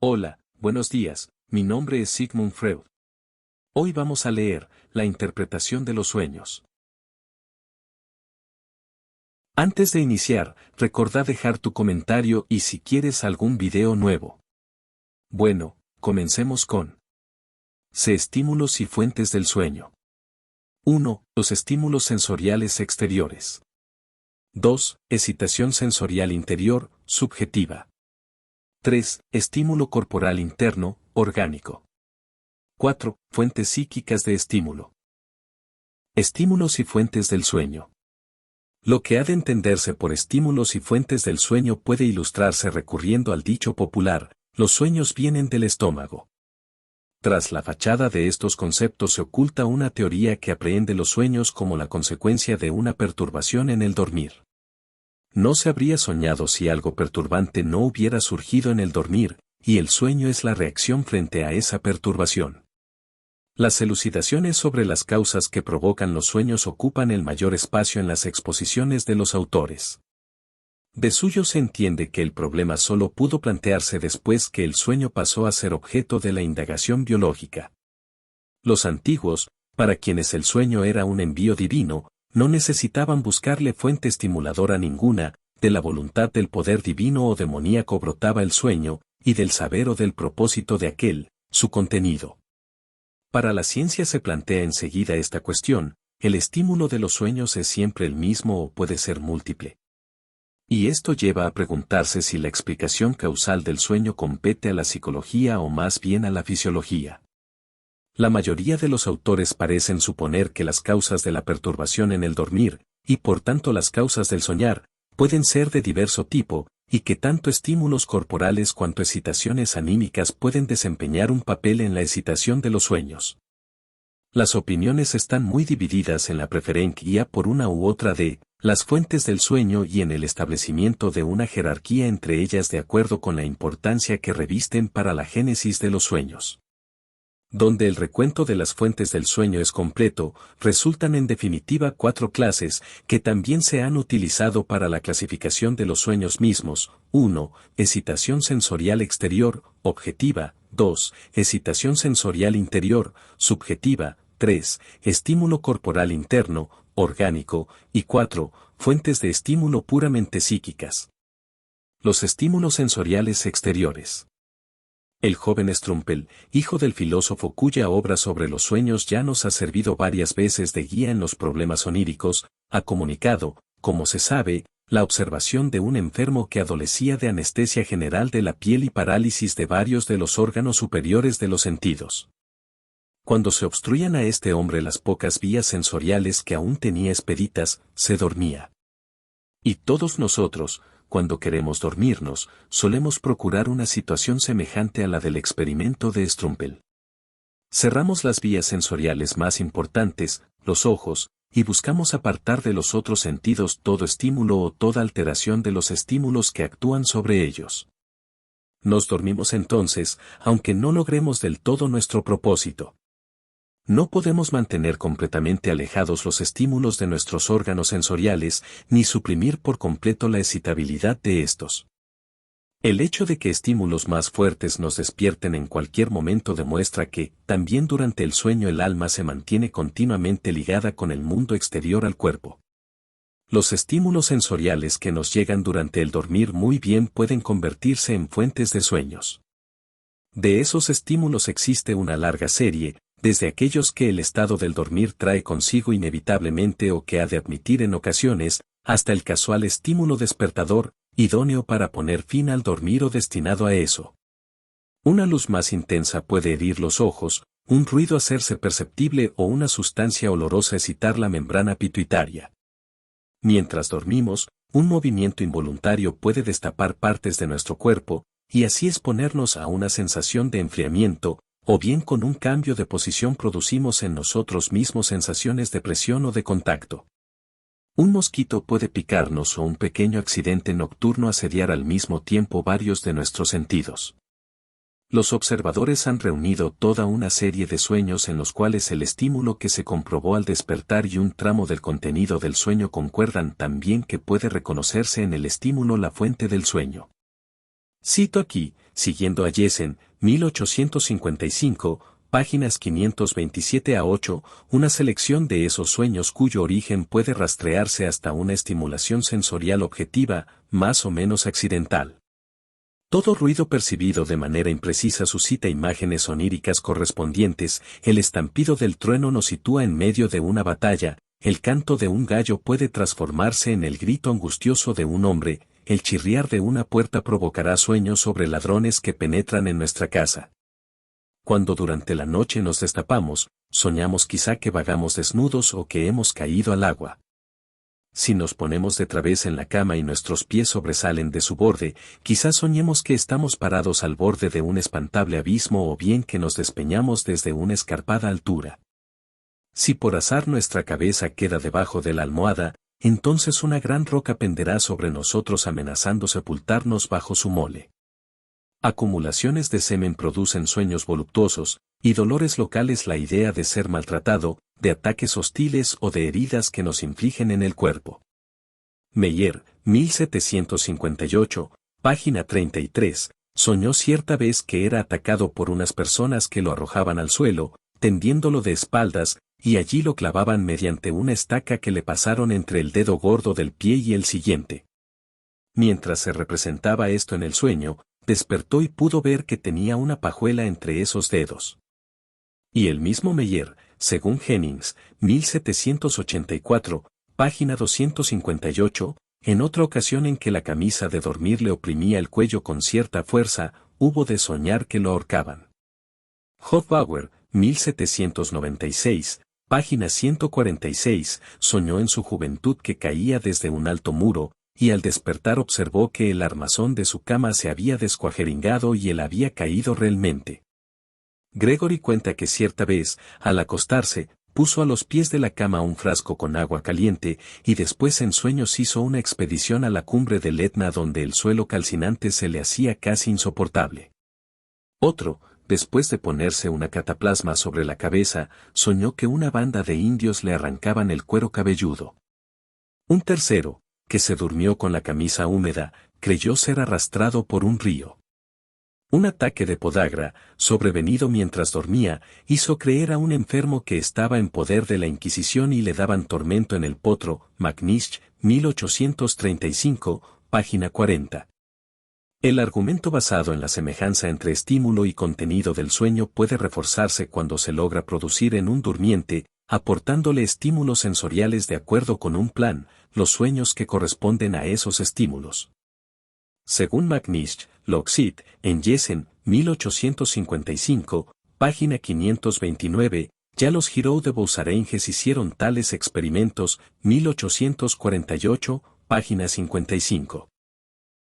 Hola, buenos días, mi nombre es Sigmund Freud. Hoy vamos a leer la interpretación de los sueños. Antes de iniciar, recordá dejar tu comentario y si quieres algún video nuevo. Bueno, comencemos con estímulos y fuentes del sueño. 1. Los estímulos sensoriales exteriores. 2. Excitación sensorial interior, subjetiva. 3. Estímulo corporal interno, orgánico. 4. Fuentes psíquicas de estímulo. Estímulos y fuentes del sueño. Lo que ha de entenderse por estímulos y fuentes del sueño puede ilustrarse recurriendo al dicho popular, los sueños vienen del estómago. Tras la fachada de estos conceptos se oculta una teoría que aprehende los sueños como la consecuencia de una perturbación en el dormir. No se habría soñado si algo perturbante no hubiera surgido en el dormir, y el sueño es la reacción frente a esa perturbación. Las elucidaciones sobre las causas que provocan los sueños ocupan el mayor espacio en las exposiciones de los autores. De suyo se entiende que el problema solo pudo plantearse después que el sueño pasó a ser objeto de la indagación biológica. Los antiguos, para quienes el sueño era un envío divino, no necesitaban buscarle fuente estimuladora ninguna, de la voluntad del poder divino o demoníaco brotaba el sueño, y del saber o del propósito de aquel, su contenido. Para la ciencia se plantea enseguida esta cuestión, el estímulo de los sueños es siempre el mismo o puede ser múltiple. Y esto lleva a preguntarse si la explicación causal del sueño compete a la psicología o más bien a la fisiología. La mayoría de los autores parecen suponer que las causas de la perturbación en el dormir, y por tanto las causas del soñar, pueden ser de diverso tipo, y que tanto estímulos corporales cuanto excitaciones anímicas pueden desempeñar un papel en la excitación de los sueños. Las opiniones están muy divididas en la preferencia por una u otra de las fuentes del sueño y en el establecimiento de una jerarquía entre ellas de acuerdo con la importancia que revisten para la génesis de los sueños. Donde el recuento de las fuentes del sueño es completo, resultan en definitiva 4 clases, que también se han utilizado para la clasificación de los sueños mismos. 1. Excitación sensorial exterior, objetiva. 2. Excitación sensorial interior, subjetiva. 3. Estímulo corporal interno, orgánico. Y 4. Fuentes de estímulo puramente psíquicas. Los estímulos sensoriales exteriores. El joven Strumpel, hijo del filósofo cuya obra sobre los sueños ya nos ha servido varias veces de guía en los problemas oníricos, ha comunicado, como se sabe, la observación de un enfermo que adolecía de anestesia general de la piel y parálisis de varios de los órganos superiores de los sentidos. Cuando se obstruían a este hombre las pocas vías sensoriales que aún tenía expeditas, se dormía. Y todos nosotros, cuando queremos dormirnos, solemos procurar una situación semejante a la del experimento de Strumpel. Cerramos las vías sensoriales más importantes, los ojos, y buscamos apartar de los otros sentidos todo estímulo o toda alteración de los estímulos que actúan sobre ellos. Nos dormimos entonces, aunque no logremos del todo nuestro propósito. No podemos mantener completamente alejados los estímulos de nuestros órganos sensoriales, ni suprimir por completo la excitabilidad de estos. El hecho de que estímulos más fuertes nos despierten en cualquier momento demuestra que, también durante el sueño el alma se mantiene continuamente ligada con el mundo exterior al cuerpo. Los estímulos sensoriales que nos llegan durante el dormir muy bien pueden convertirse en fuentes de sueños. De esos estímulos existe una larga serie, desde aquellos que el estado del dormir trae consigo inevitablemente o que ha de admitir en ocasiones, hasta el casual estímulo despertador, idóneo para poner fin al dormir o destinado a eso. Una luz más intensa puede herir los ojos, un ruido hacerse perceptible o una sustancia olorosa excitar la membrana pituitaria. Mientras dormimos, un movimiento involuntario puede destapar partes de nuestro cuerpo, y así exponernos a una sensación de enfriamiento, o bien con un cambio de posición producimos en nosotros mismos sensaciones de presión o de contacto. Un mosquito puede picarnos o un pequeño accidente nocturno asediar al mismo tiempo varios de nuestros sentidos. Los observadores han reunido toda una serie de sueños en los cuales el estímulo que se comprobó al despertar y un tramo del contenido del sueño concuerdan tan bien que puede reconocerse en el estímulo la fuente del sueño. Cito aquí, siguiendo a Jessen, 1855, páginas 527 a 8, una selección de esos sueños cuyo origen puede rastrearse hasta una estimulación sensorial objetiva, más o menos accidental. Todo ruido percibido de manera imprecisa suscita imágenes oníricas correspondientes, el estampido del trueno nos sitúa en medio de una batalla, el canto de un gallo puede transformarse en el grito angustioso de un hombre, el chirriar de una puerta provocará sueños sobre ladrones que penetran en nuestra casa. Cuando durante la noche nos destapamos, soñamos quizá que vagamos desnudos o que hemos caído al agua. Si nos ponemos de través en la cama y nuestros pies sobresalen de su borde, quizás soñemos que estamos parados al borde de un espantable abismo o bien que nos despeñamos desde una escarpada altura. Si por azar nuestra cabeza queda debajo de la almohada, entonces una gran roca penderá sobre nosotros amenazando sepultarnos bajo su mole. Acumulaciones de semen producen sueños voluptuosos, y dolores locales la idea de ser maltratado, de ataques hostiles o de heridas que nos infligen en el cuerpo. Meyer, 1758, página 33, soñó cierta vez que era atacado por unas personas que lo arrojaban al suelo, tendiéndolo de espaldas, y allí lo clavaban mediante una estaca que le pasaron entre el dedo gordo del pie y el siguiente. Mientras se representaba esto en el sueño, despertó y pudo ver que tenía una pajuela entre esos dedos. Y el mismo Meyer, según Jennings, 1784, página 258, en otra ocasión en que la camisa de dormir le oprimía el cuello con cierta fuerza, hubo de soñar que lo ahorcaban. Hofbauer, 1796, página 146, soñó en su juventud que caía desde un alto muro, y al despertar observó que el armazón de su cama se había descuajeringado y él había caído realmente. Gregory cuenta que cierta vez, al acostarse, puso a los pies de la cama un frasco con agua caliente, y después en sueños hizo una expedición a la cumbre del Etna donde el suelo calcinante se le hacía casi insoportable. Otro, después de ponerse una cataplasma sobre la cabeza, soñó que una banda de indios le arrancaban el cuero cabelludo. Un tercero, que se durmió con la camisa húmeda, creyó ser arrastrado por un río. Un ataque de podagra, sobrevenido mientras dormía, hizo creer a un enfermo que estaba en poder de la Inquisición y le daban tormento en el potro, Macnish, 1835, página 40. El argumento basado en la semejanza entre estímulo y contenido del sueño puede reforzarse cuando se logra producir en un durmiente, aportándole estímulos sensoriales de acuerdo con un plan, los sueños que corresponden a esos estímulos. Según Macnish, Locksit, en Jessen, 1855, página 529, ya los Giraud de Beausarenges hicieron tales experimentos, 1848, página 55.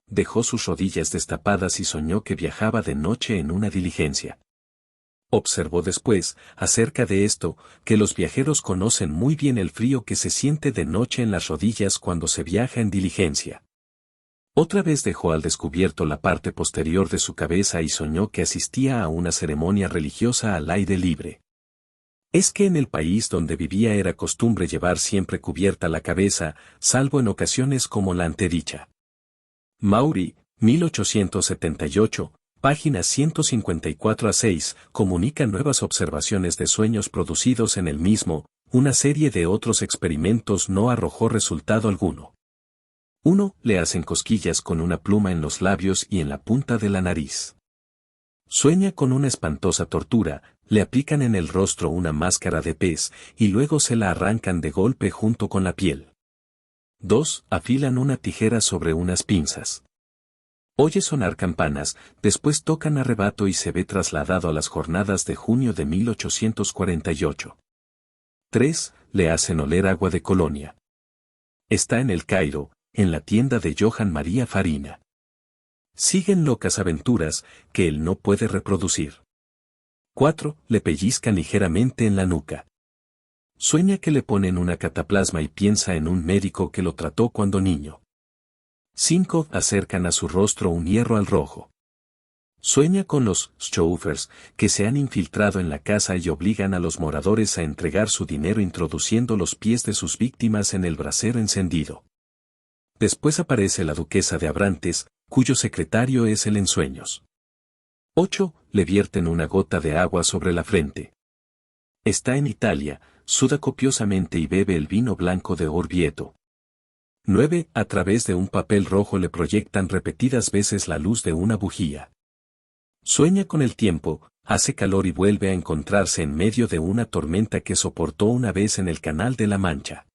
Dejó sus rodillas destapadas y soñó que viajaba de noche en una diligencia. Observó después, acerca de esto, que los viajeros conocen muy bien el frío que se siente de noche en las rodillas cuando se viaja en diligencia. Otra vez dejó al descubierto la parte posterior de su cabeza y soñó que asistía a una ceremonia religiosa al aire libre. Es que en el país donde vivía era costumbre llevar siempre cubierta la cabeza, salvo en ocasiones como la antedicha. Maury, 1878, páginas 154 a 6, comunica nuevas observaciones de sueños producidos en el mismo, una serie de otros experimentos no arrojó resultado alguno. 1. Le hacen cosquillas con una pluma en los labios y en la punta de la nariz. Sueña con una espantosa tortura, le aplican en el rostro una máscara de pez y luego se la arrancan de golpe junto con la piel. 2. Afilan una tijera sobre unas pinzas. Oye sonar campanas, después tocan a rebato y se ve trasladado a las jornadas de junio de 1848. 3. Le hacen oler agua de colonia. Está en el Cairo, en la tienda de Johann María Farina. Siguen locas aventuras, que él no puede reproducir. 4. Le pellizcan ligeramente en la nuca. Sueña que le ponen una cataplasma y piensa en un médico que lo trató cuando niño. 5. Acercan a su rostro un hierro al rojo. Sueña con los Schoufers, que se han infiltrado en la casa y obligan a los moradores a entregar su dinero introduciendo los pies de sus víctimas en el brasero encendido. Después aparece la duquesa de Abrantes, cuyo secretario es el ensueños. 8. Le vierten una gota de agua sobre la frente. Está en Italia, suda copiosamente y bebe el vino blanco de Orvieto. 9. A través de un papel rojo le proyectan repetidas veces la luz de una bujía. Sueña con el tiempo, hace calor y vuelve a encontrarse en medio de una tormenta que soportó una vez en el Canal de la Mancha.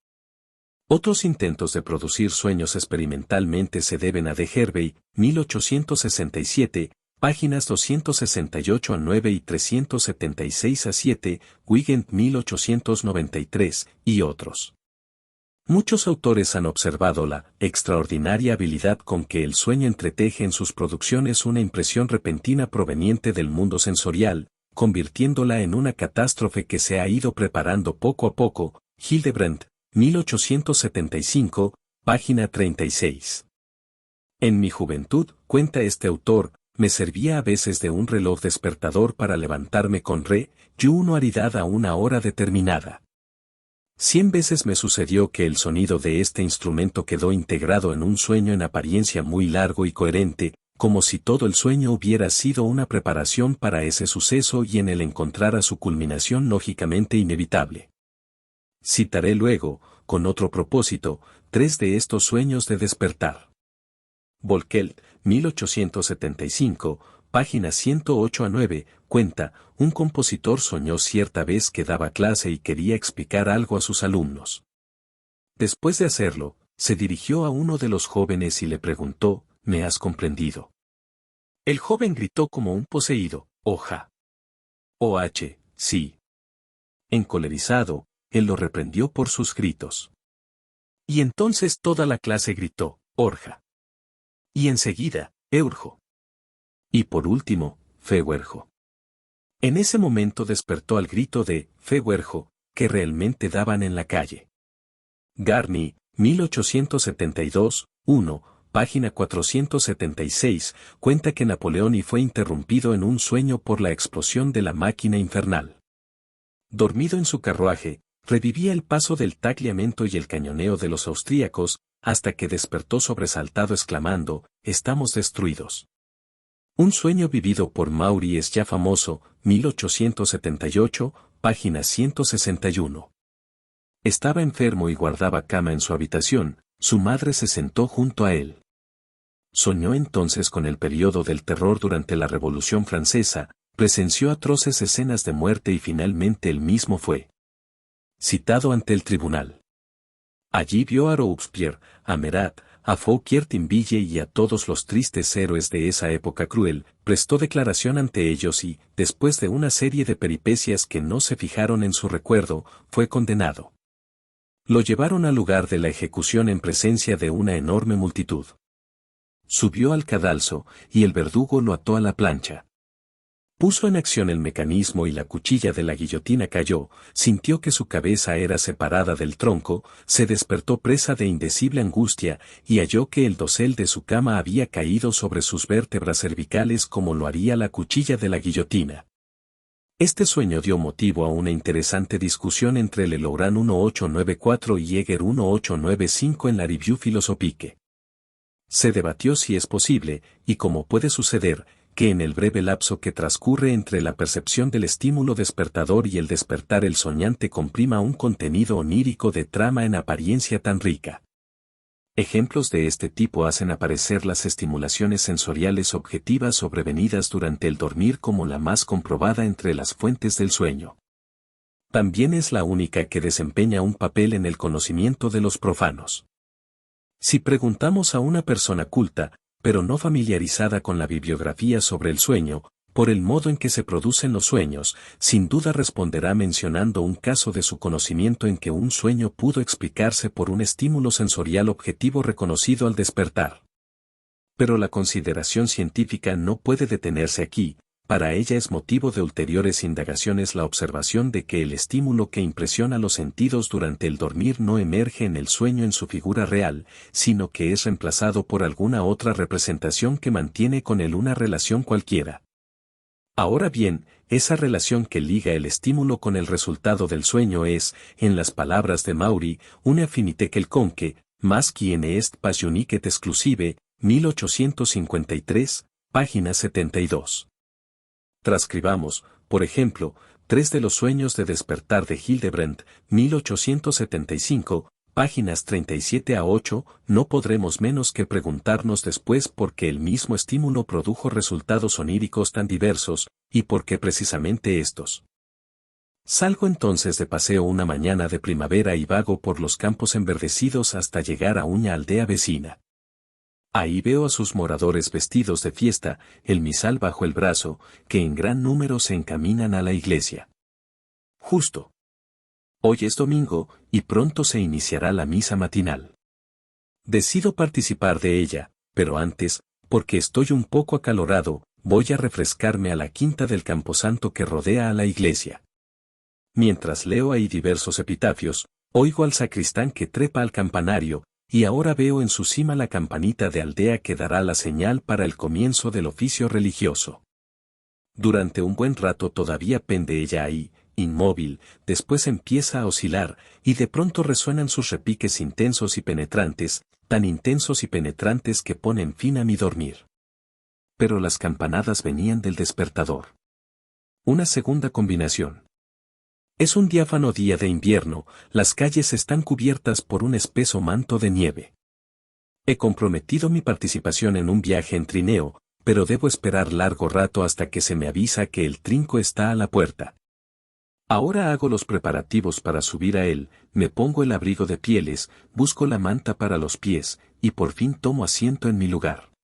Otros intentos de producir sueños experimentalmente se deben a de Hervey, 1867, páginas 268 a 9 y 376 a 7, Wigand 1893, y otros. Muchos autores han observado la extraordinaria habilidad con que el sueño entreteje en sus producciones una impresión repentina proveniente del mundo sensorial, convirtiéndola en una catástrofe que se ha ido preparando poco a poco. Hildebrandt, 1875, página 36. En mi juventud, cuenta este autor, me servía a veces de un reloj despertador para levantarme con regularidad a una hora determinada. 100 veces me sucedió que el sonido de este instrumento quedó integrado en un sueño en apariencia muy largo y coherente, como si todo el sueño hubiera sido una preparación para ese suceso y en él encontrara su culminación lógicamente inevitable. Citaré luego, con otro propósito, 3 de estos sueños de despertar. Volkel, 1875, páginas 108 a 9, cuenta, un compositor soñó cierta vez que daba clase y quería explicar algo a sus alumnos. Después de hacerlo, se dirigió a uno de los jóvenes y le preguntó, ¿me has comprendido? El joven gritó como un poseído, oja. Sí. Encolerizado, él lo reprendió por sus gritos. Y entonces toda la clase gritó, orja. Y enseguida, eurjo. Y por último, feuerjo. En ese momento despertó al grito de feuerjo, que realmente daban en la calle. Garni, 1872, 1, página 476, cuenta que Napoleón y fue interrumpido en un sueño por la explosión de la máquina infernal. Dormido en su carruaje, revivía el paso del tagliamento y el cañoneo de los austríacos, hasta que despertó sobresaltado exclamando, «Estamos destruidos». Un sueño vivido por Maury es ya famoso, 1878, página 161. Estaba enfermo y guardaba cama en su habitación, su madre se sentó junto a él. Soñó entonces con el período del terror durante la Revolución Francesa, presenció atroces escenas de muerte y finalmente él mismo fue citado ante el tribunal. Allí vio a Robespierre, a Marat, a Fouquier-Tinville y a todos los tristes héroes de esa época cruel, prestó declaración ante ellos y, después de una serie de peripecias que no se fijaron en su recuerdo, fue condenado. Lo llevaron al lugar de la ejecución en presencia de una enorme multitud. Subió al cadalso, y el verdugo lo ató a la plancha. Puso en acción el mecanismo y la cuchilla de la guillotina cayó, sintió que su cabeza era separada del tronco, se despertó presa de indecible angustia, y halló que el dosel de su cama había caído sobre sus vértebras cervicales como lo haría la cuchilla de la guillotina. Este sueño dio motivo a una interesante discusión entre Lelouran 1894 y Jäger 1895 en la Revue Philosophique. Se debatió si es posible, y como puede suceder, que en el breve lapso que transcurre entre la percepción del estímulo despertador y el despertar el soñante comprima un contenido onírico de trama en apariencia tan rica. Ejemplos de este tipo hacen aparecer las estimulaciones sensoriales objetivas sobrevenidas durante el dormir como la más comprobada entre las fuentes del sueño. También es la única que desempeña un papel en el conocimiento de los profanos. Si preguntamos a una persona culta, pero no familiarizada con la bibliografía sobre el sueño, por el modo en que se producen los sueños, sin duda responderá mencionando un caso de su conocimiento en que un sueño pudo explicarse por un estímulo sensorial objetivo reconocido al despertar. Pero la consideración científica no puede detenerse aquí, para ella es motivo de ulteriores indagaciones la observación de que el estímulo que impresiona los sentidos durante el dormir no emerge en el sueño en su figura real, sino que es reemplazado por alguna otra representación que mantiene con él una relación cualquiera. Ahora bien, esa relación que liga el estímulo con el resultado del sueño es, en las palabras de Maury, una affinité quelconque, más qui ne est pas unique et exclusive, 1853, página 72. Transcribamos, por ejemplo, 3 de los sueños de despertar de Hildebrandt, 1875, páginas 37 a 8, no podremos menos que preguntarnos después por qué el mismo estímulo produjo resultados oníricos tan diversos, y por qué precisamente estos. Salgo entonces de paseo una mañana de primavera y vago por los campos enverdecidos hasta llegar a una aldea vecina. Ahí veo a sus moradores vestidos de fiesta, el misal bajo el brazo, que en gran número se encaminan a la iglesia. Justo. Hoy es domingo, y pronto se iniciará la misa matinal. Decido participar de ella, pero antes, porque estoy un poco acalorado, voy a refrescarme a la quinta del camposanto que rodea a la iglesia. Mientras leo ahí diversos epitafios, oigo al sacristán que trepa al campanario, y ahora veo en su cima la campanita de aldea que dará la señal para el comienzo del oficio religioso. Durante un buen rato todavía pende ella ahí, inmóvil, después empieza a oscilar, y de pronto resuenan sus repiques intensos y penetrantes, tan intensos y penetrantes que ponen fin a mi dormir. Pero las campanadas venían del despertador. Una segunda combinación. Es un diáfano día de invierno, las calles están cubiertas por un espeso manto de nieve. He comprometido mi participación en un viaje en trineo, pero debo esperar largo rato hasta que se me avisa que el trinco está a la puerta. Ahora hago los preparativos para subir a él, me pongo el abrigo de pieles, busco la manta para los pies, y por fin tomo asiento en mi lugar.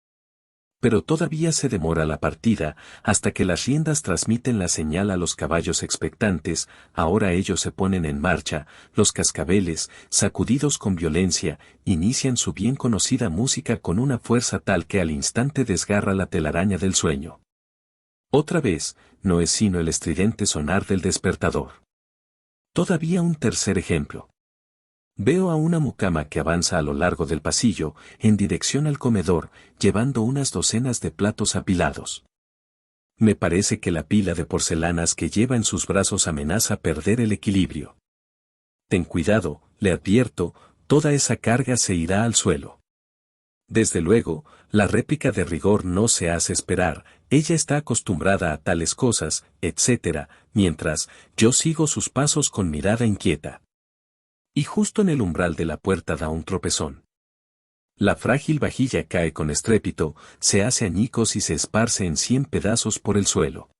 Pero todavía se demora la partida, hasta que las riendas transmiten la señal a los caballos expectantes, ahora ellos se ponen en marcha, los cascabeles, sacudidos con violencia, inician su bien conocida música con una fuerza tal que al instante desgarra la telaraña del sueño. Otra vez, no es sino el estridente sonar del despertador. Todavía un tercer ejemplo. Veo a una mucama que avanza a lo largo del pasillo, en dirección al comedor, llevando unas docenas de platos apilados. Me parece que la pila de porcelanas que lleva en sus brazos amenaza perder el equilibrio. Ten cuidado, le advierto, toda esa carga se irá al suelo. Desde luego, la réplica de rigor no se hace esperar, ella está acostumbrada a tales cosas, etc., mientras yo sigo sus pasos con mirada inquieta. Y justo en el umbral de la puerta da un tropezón. La frágil vajilla cae con estrépito, se hace añicos y se esparce en 100 pedazos por el suelo.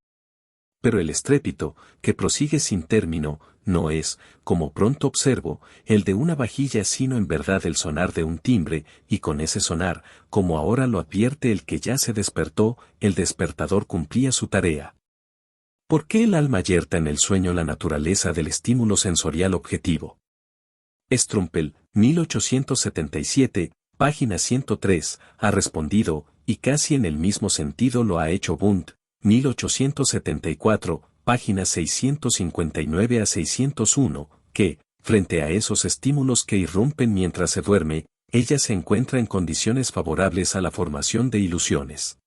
Pero el estrépito, que prosigue sin término, no es, como pronto observo, el de una vajilla sino en verdad el sonar de un timbre, y con ese sonar, como ahora lo advierte el que ya se despertó, el despertador cumplía su tarea. ¿Por qué el alma yerta en el sueño la naturaleza del estímulo sensorial objetivo? Strumpel, 1877, página 103, ha respondido, y casi en el mismo sentido lo ha hecho Wundt, 1874, páginas 659 a 601, que, frente a esos estímulos que irrumpen mientras se duerme, ella se encuentra en condiciones favorables a la formación de ilusiones.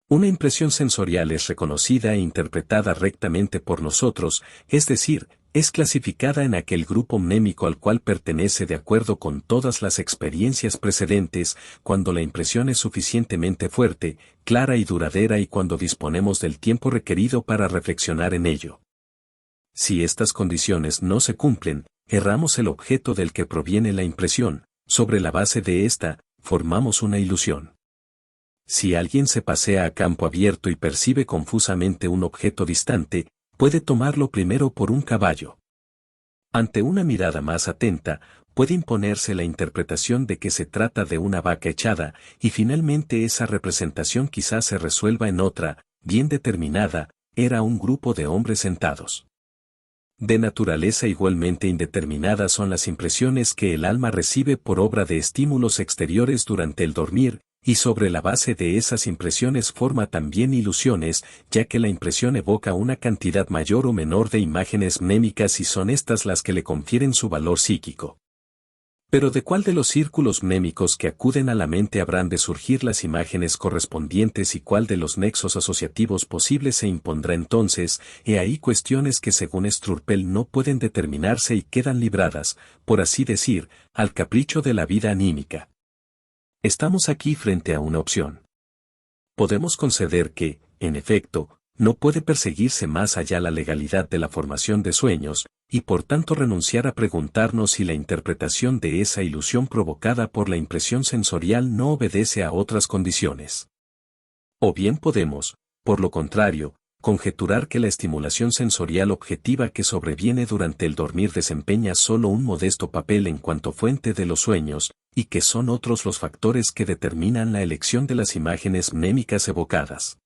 Una impresión sensorial es reconocida e interpretada rectamente por nosotros, es decir, es clasificada en aquel grupo mnémico al cual pertenece de acuerdo con todas las experiencias precedentes, cuando la impresión es suficientemente fuerte, clara y duradera y cuando disponemos del tiempo requerido para reflexionar en ello. Si estas condiciones no se cumplen, erramos el objeto del que proviene la impresión, sobre la base de esta, formamos una ilusión. Si alguien se pasea a campo abierto y percibe confusamente un objeto distante, puede tomarlo primero por un caballo. Ante una mirada más atenta, puede imponerse la interpretación de que se trata de una vaca echada, y finalmente esa representación quizás se resuelva en otra, bien determinada, era un grupo de hombres sentados. De naturaleza igualmente indeterminada son las impresiones que el alma recibe por obra de estímulos exteriores durante el dormir, y sobre la base de esas impresiones forma también ilusiones, ya que la impresión evoca una cantidad mayor o menor de imágenes mnémicas y son estas las que le confieren su valor psíquico. Pero ¿de cuál de los círculos mnémicos que acuden a la mente habrán de surgir las imágenes correspondientes y cuál de los nexos asociativos posibles se impondrá entonces? He ahí cuestiones que según Strumpel no pueden determinarse y quedan libradas, por así decir, al capricho de la vida anímica. Estamos aquí frente a una opción. Podemos conceder que, en efecto, no puede perseguirse más allá la legalidad de la formación de sueños, y por tanto renunciar a preguntarnos si la interpretación de esa ilusión provocada por la impresión sensorial no obedece a otras condiciones. O bien podemos, por lo contrario, conjeturar que la estimulación sensorial objetiva que sobreviene durante el dormir desempeña solo un modesto papel en cuanto fuente de los sueños, y que son otros los factores que determinan la elección de las imágenes mnémicas evocadas.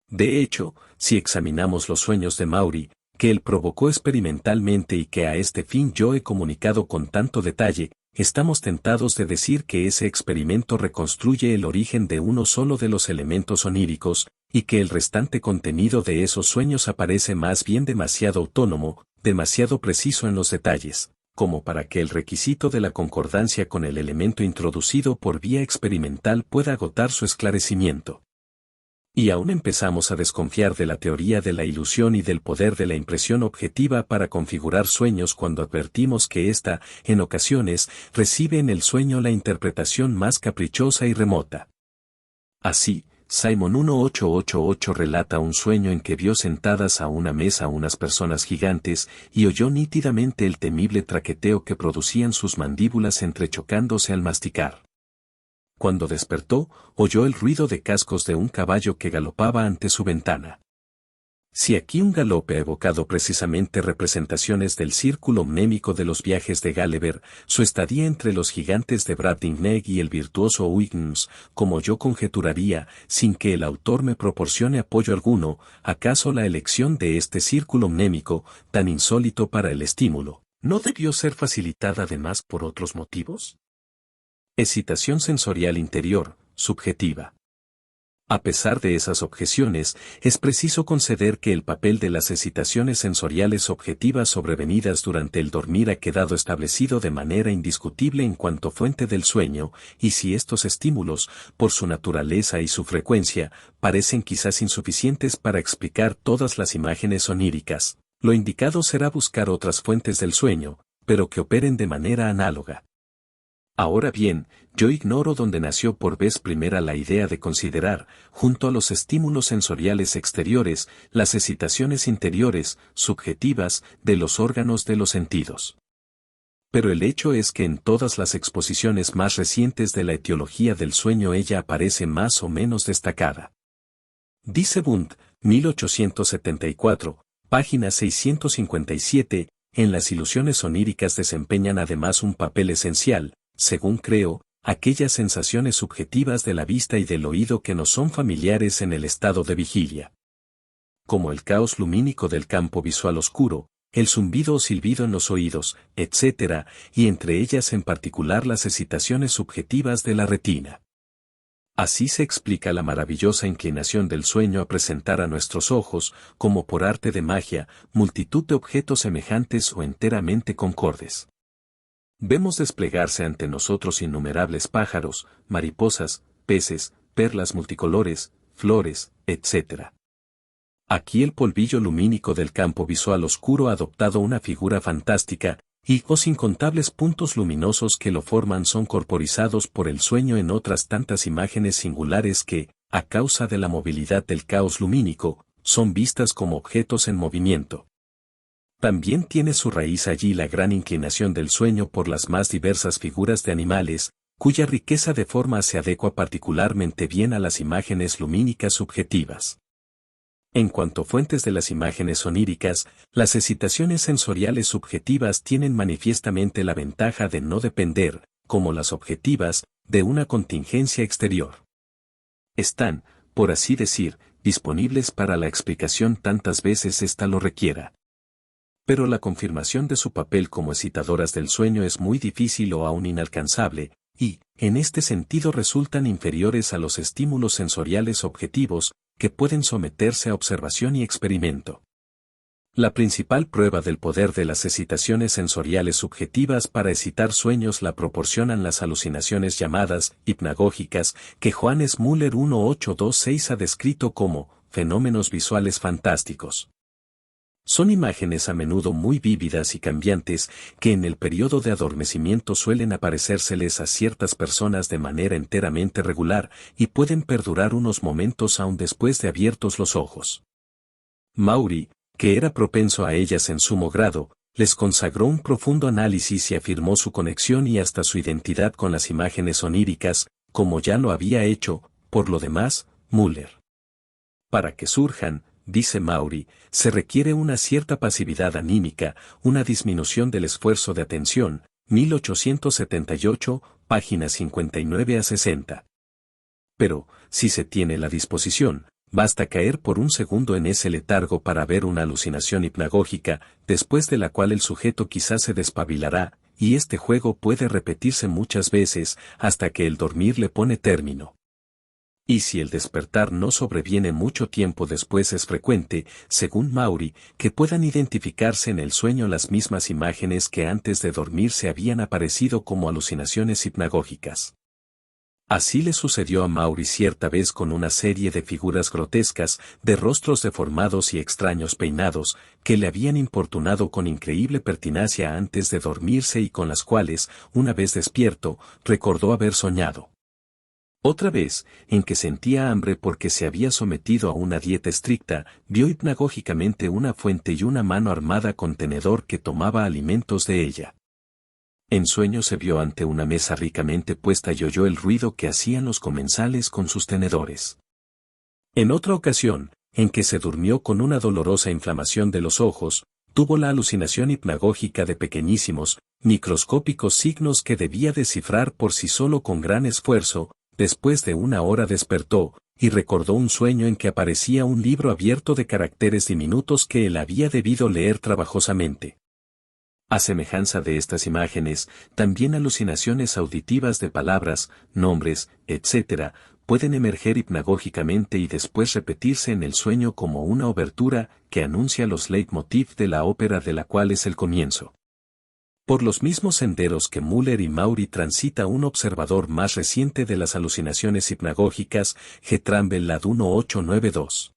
De hecho, si examinamos los sueños de Maury, que él provocó experimentalmente y que a este fin yo he comunicado con tanto detalle, estamos tentados de decir que ese experimento reconstruye el origen de uno solo de los elementos oníricos, y que el restante contenido de esos sueños aparece más bien demasiado autónomo, demasiado preciso en los detalles, como para que el requisito de la concordancia con el elemento introducido por vía experimental pueda agotar su esclarecimiento. Y aún empezamos a desconfiar de la teoría de la ilusión y del poder de la impresión objetiva para configurar sueños cuando advertimos que ésta, en ocasiones, recibe en el sueño la interpretación más caprichosa y remota. Así, Simon 1888 relata un sueño en que vio sentadas a una mesa unas personas gigantes y oyó nítidamente el temible traqueteo que producían sus mandíbulas entrechocándose al masticar. Cuando despertó, oyó el ruido de cascos de un caballo que galopaba ante su ventana. Si aquí un galope ha evocado precisamente representaciones del círculo mnémico de los viajes de Gulliver, su estadía entre los gigantes de Brobdingnag y el virtuoso Huygens, como yo conjeturaría, sin que el autor me proporcione apoyo alguno, ¿acaso la elección de este círculo mnémico, tan insólito para el estímulo, no debió ser facilitada además por otros motivos? Excitación sensorial interior, subjetiva. A pesar de esas objeciones, es preciso conceder que el papel de las excitaciones sensoriales objetivas sobrevenidas durante el dormir ha quedado establecido de manera indiscutible en cuanto fuente del sueño, y si estos estímulos, por su naturaleza y su frecuencia, parecen quizás insuficientes para explicar todas las imágenes oníricas, lo indicado será buscar otras fuentes del sueño, pero que operen de manera análoga. Ahora bien, yo ignoro dónde nació por vez primera la idea de considerar, junto a los estímulos sensoriales exteriores, las excitaciones interiores, subjetivas, de los órganos de los sentidos. Pero el hecho es que en todas las exposiciones más recientes de la etiología del sueño ella aparece más o menos destacada. Dice Wundt, 1874, página 657, en las ilusiones oníricas desempeñan además un papel esencial, según creo, aquellas sensaciones subjetivas de la vista y del oído que nos son familiares en el estado de vigilia. Como el caos lumínico del campo visual oscuro, el zumbido o silbido en los oídos, etc., y entre ellas en particular las excitaciones subjetivas de la retina. Así se explica la maravillosa inclinación del sueño a presentar a nuestros ojos, como por arte de magia, multitud de objetos semejantes o enteramente concordes. Vemos desplegarse ante nosotros innumerables pájaros, mariposas, peces, perlas multicolores, flores, etc. Aquí el polvillo lumínico del campo visual oscuro ha adoptado una figura fantástica, y los incontables puntos luminosos que lo forman son corporizados por el sueño en otras tantas imágenes singulares que, a causa de la movilidad del caos lumínico, son vistas como objetos en movimiento. También tiene su raíz allí la gran inclinación del sueño por las más diversas figuras de animales, cuya riqueza de forma se adecua particularmente bien a las imágenes lumínicas subjetivas. En cuanto a fuentes de las imágenes oníricas, las excitaciones sensoriales subjetivas tienen manifiestamente la ventaja de no depender, como las objetivas, de una contingencia exterior. Están, por así decir, disponibles para la explicación tantas veces ésta lo requiera. Pero la confirmación de su papel como excitadoras del sueño es muy difícil o aún inalcanzable, y, en este sentido resultan inferiores a los estímulos sensoriales objetivos, que pueden someterse a observación y experimento. La principal prueba del poder de las excitaciones sensoriales subjetivas para excitar sueños la proporcionan las alucinaciones llamadas hipnagógicas, que Johannes Müller 1826 ha descrito como fenómenos visuales fantásticos. Son imágenes a menudo muy vívidas y cambiantes que en el periodo de adormecimiento suelen aparecérseles a ciertas personas de manera enteramente regular y pueden perdurar unos momentos aún después de abiertos los ojos. Maury, que era propenso a ellas en sumo grado, les consagró un profundo análisis y afirmó su conexión y hasta su identidad con las imágenes oníricas, como ya lo había hecho, por lo demás, Müller. Para que surjan, dice Maury, se requiere una cierta pasividad anímica, una disminución del esfuerzo de atención, 1878, páginas 59 a 60. Pero, si se tiene la disposición, basta caer por un segundo en ese letargo para ver una alucinación hipnagógica, después de la cual el sujeto quizás se despabilará, y este juego puede repetirse muchas veces hasta que el dormir le pone término. Y si el despertar no sobreviene mucho tiempo después, es frecuente, según Maury, que puedan identificarse en el sueño las mismas imágenes que antes de dormir se habían aparecido como alucinaciones hipnagógicas. Así le sucedió a Maury cierta vez con una serie de figuras grotescas, de rostros deformados y extraños peinados, que le habían importunado con increíble pertinacia antes de dormirse y con las cuales, una vez despierto, recordó haber soñado. Otra vez, en que sentía hambre porque se había sometido a una dieta estricta, vio hipnagógicamente una fuente y una mano armada con tenedor que tomaba alimentos de ella. En sueño se vio ante una mesa ricamente puesta y oyó el ruido que hacían los comensales con sus tenedores. En otra ocasión, en que se durmió con una dolorosa inflamación de los ojos, tuvo la alucinación hipnagógica de pequeñísimos, microscópicos signos que debía descifrar por sí solo con gran esfuerzo. Después de una hora despertó, y recordó un sueño en que aparecía un libro abierto de caracteres diminutos que él había debido leer trabajosamente. A semejanza de estas imágenes, también alucinaciones auditivas de palabras, nombres, etc., pueden emerger hipnagógicamente y después repetirse en el sueño como una obertura que anuncia los leitmotiv de la ópera de la cual es el comienzo. Por los mismos senderos que Müller y Maury transita un observador más reciente de las alucinaciones hipnagógicas, Getrambel Lad 1892.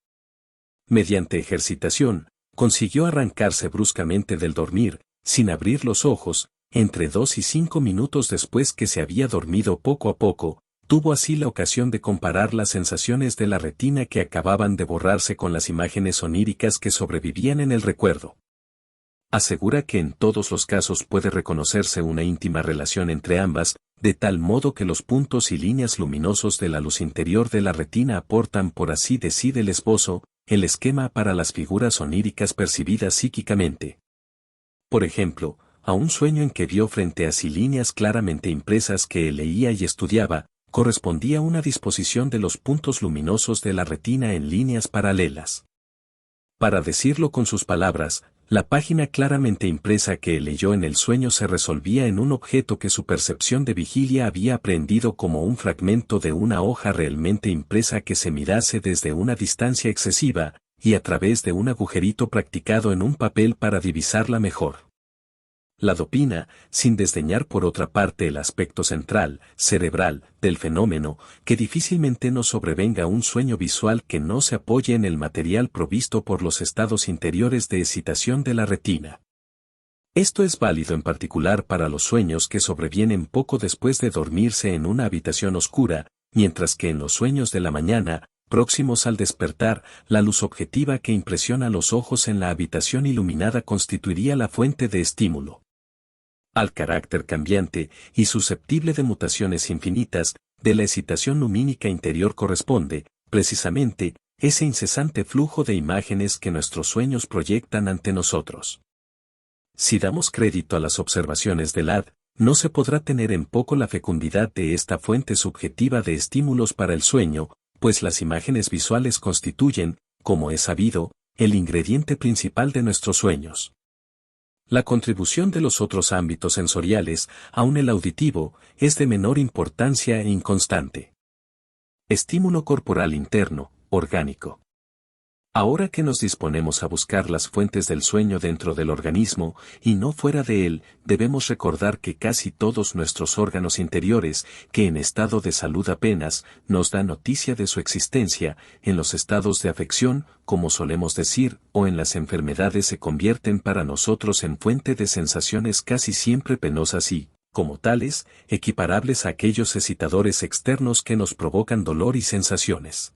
Mediante ejercitación, consiguió arrancarse bruscamente del dormir, sin abrir los ojos, entre 2 y 5 minutos después que se había dormido poco a poco, tuvo así la ocasión de comparar las sensaciones de la retina que acababan de borrarse con las imágenes oníricas que sobrevivían en el recuerdo. Asegura que en todos los casos puede reconocerse una íntima relación entre ambas, de tal modo que los puntos y líneas luminosos de la luz interior de la retina aportan, por así decir, el esbozo, el esquema para las figuras oníricas percibidas psíquicamente. Por ejemplo, a un sueño en que vio frente a sí líneas claramente impresas que él leía y estudiaba, correspondía una disposición de los puntos luminosos de la retina en líneas paralelas. Para decirlo con sus palabras, la página claramente impresa que él leyó en el sueño se resolvía en un objeto que su percepción de vigilia había aprehendido como un fragmento de una hoja realmente impresa que se mirase desde una distancia excesiva, y a través de un agujerito practicado en un papel para divisarla mejor. La dopina, sin desdeñar por otra parte el aspecto central, cerebral, del fenómeno, que difícilmente nos sobrevenga un sueño visual que no se apoye en el material provisto por los estados interiores de excitación de la retina. Esto es válido en particular para los sueños que sobrevienen poco después de dormirse en una habitación oscura, mientras que en los sueños de la mañana, próximos al despertar, la luz objetiva que impresiona los ojos en la habitación iluminada constituiría la fuente de estímulo. Al carácter cambiante y susceptible de mutaciones infinitas, de la excitación lumínica interior corresponde, precisamente, ese incesante flujo de imágenes que nuestros sueños proyectan ante nosotros. Si damos crédito a las observaciones de Ladd, no se podrá tener en poco la fecundidad de esta fuente subjetiva de estímulos para el sueño, pues las imágenes visuales constituyen, como es sabido, el ingrediente principal de nuestros sueños. La contribución de los otros ámbitos sensoriales, aun el auditivo, es de menor importancia e inconstante. Estímulo corporal interno, orgánico. Ahora que nos disponemos a buscar las fuentes del sueño dentro del organismo, y no fuera de él, debemos recordar que casi todos nuestros órganos interiores, que en estado de salud apenas nos dan noticia de su existencia, en los estados de afección, como solemos decir, o en las enfermedades se convierten para nosotros en fuente de sensaciones casi siempre penosas y, como tales, equiparables a aquellos excitadores externos que nos provocan dolor y sensaciones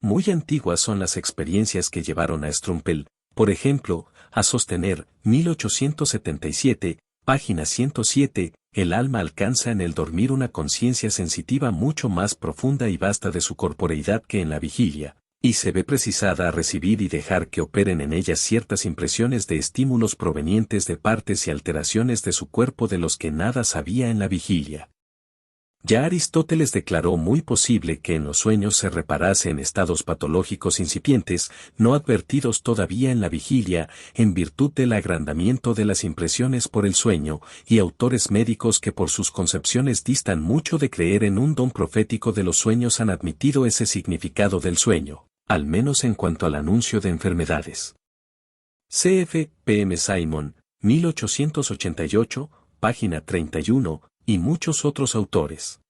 Muy antiguas son las experiencias que llevaron a Strumpel, por ejemplo, a sostener, 1877, página 107, el alma alcanza en el dormir una conciencia sensitiva mucho más profunda y vasta de su corporeidad que en la vigilia, y se ve precisada a recibir y dejar que operen en ella ciertas impresiones de estímulos provenientes de partes y alteraciones de su cuerpo de los que nada sabía en la vigilia. Ya Aristóteles declaró muy posible que en los sueños se reparase en estados patológicos incipientes, no advertidos todavía en la vigilia, en virtud del agrandamiento de las impresiones por el sueño, y autores médicos que por sus concepciones distan mucho de creer en un don profético de los sueños han admitido ese significado del sueño, al menos en cuanto al anuncio de enfermedades. C.F. P. M. Simon, 1888, página 31, y muchos otros autores.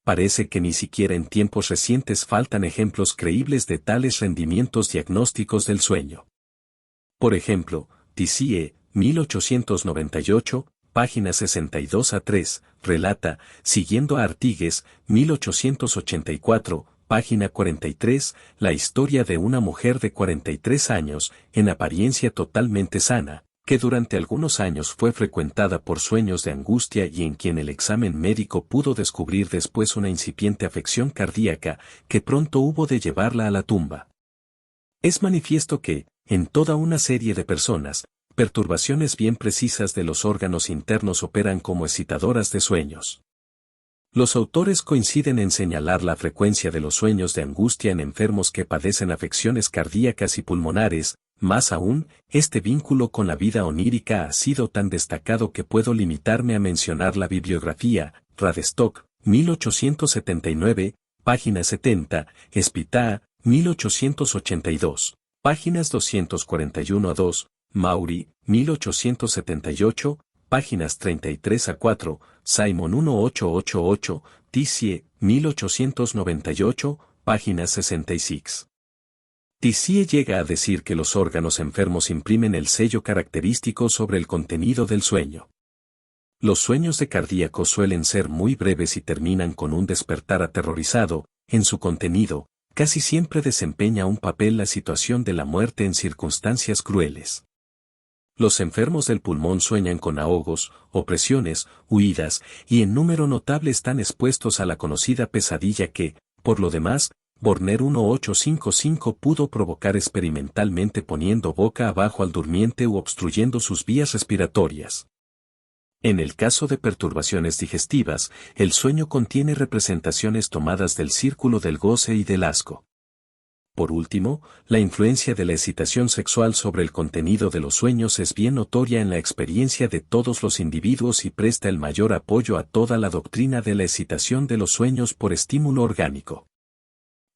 Parece que ni siquiera en tiempos recientes faltan ejemplos creíbles de tales rendimientos diagnósticos del sueño. Por ejemplo, Tessier, 1898, páginas 62 a 3, relata, siguiendo a Artigues, 1884, página 43, la historia de una mujer de 43 años, en apariencia totalmente sana, que durante algunos años fue frecuentada por sueños de angustia y en quien el examen médico pudo descubrir después una incipiente afección cardíaca, que pronto hubo de llevarla a la tumba. Es manifiesto que, en toda una serie de personas, perturbaciones bien precisas de los órganos internos operan como excitadoras de sueños. Los autores coinciden en señalar la frecuencia de los sueños de angustia en enfermos que padecen afecciones cardíacas y pulmonares. Más aún, este vínculo con la vida onírica ha sido tan destacado que puedo limitarme a mencionar la bibliografía, Radestock, 1879, página 70, Spitaa, 1882, páginas 241 a 2, Maury, 1878, páginas 33 a 4, Simon 1888, Tessier, 1898, página 66. Tessier llega a decir que los órganos enfermos imprimen el sello característico sobre el contenido del sueño. Los sueños de cardíaco suelen ser muy breves y terminan con un despertar aterrorizado. En su contenido, casi siempre desempeña un papel la situación de la muerte en circunstancias crueles. Los enfermos del pulmón sueñan con ahogos, opresiones, huidas, y en número notable están expuestos a la conocida pesadilla que, por lo demás, Borner 1855 pudo provocar experimentalmente poniendo boca abajo al durmiente u obstruyendo sus vías respiratorias. En el caso de perturbaciones digestivas, el sueño contiene representaciones tomadas del círculo del goce y del asco. Por último, la influencia de la excitación sexual sobre el contenido de los sueños es bien notoria en la experiencia de todos los individuos y presta el mayor apoyo a toda la doctrina de la excitación de los sueños por estímulo orgánico.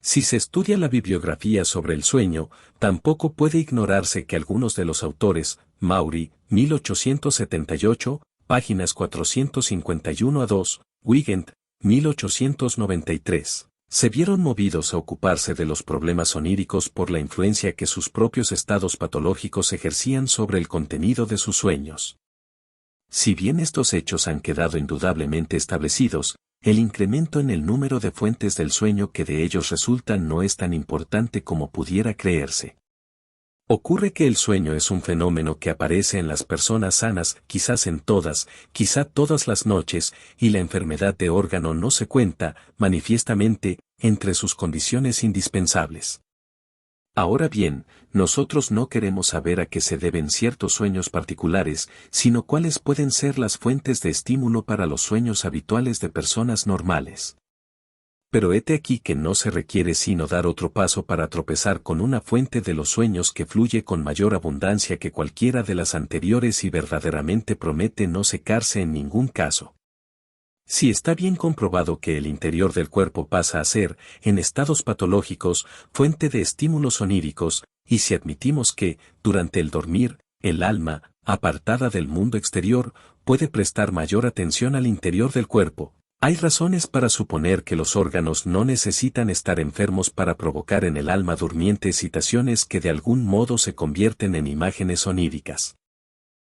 Si se estudia la bibliografía sobre el sueño, tampoco puede ignorarse que algunos de los autores, Maury, 1878, páginas 451 a 2, Wigand, 1893, se vieron movidos a ocuparse de los problemas oníricos por la influencia que sus propios estados patológicos ejercían sobre el contenido de sus sueños. Si bien estos hechos han quedado indudablemente establecidos, el incremento en el número de fuentes del sueño que de ellos resultan no es tan importante como pudiera creerse. Ocurre que el sueño es un fenómeno que aparece en las personas sanas, quizá todas las noches, y la enfermedad de órgano no se cuenta, manifiestamente, entre sus condiciones indispensables. Ahora bien, nosotros no queremos saber a qué se deben ciertos sueños particulares, sino cuáles pueden ser las fuentes de estímulo para los sueños habituales de personas normales. Pero hete aquí que no se requiere sino dar otro paso para tropezar con una fuente de los sueños que fluye con mayor abundancia que cualquiera de las anteriores y verdaderamente promete no secarse en ningún caso. Si está bien comprobado que el interior del cuerpo pasa a ser, en estados patológicos, fuente de estímulos oníricos, y si admitimos que, durante el dormir, el alma, apartada del mundo exterior, puede prestar mayor atención al interior del cuerpo, hay razones para suponer que los órganos no necesitan estar enfermos para provocar en el alma durmiente excitaciones que de algún modo se convierten en imágenes oníricas.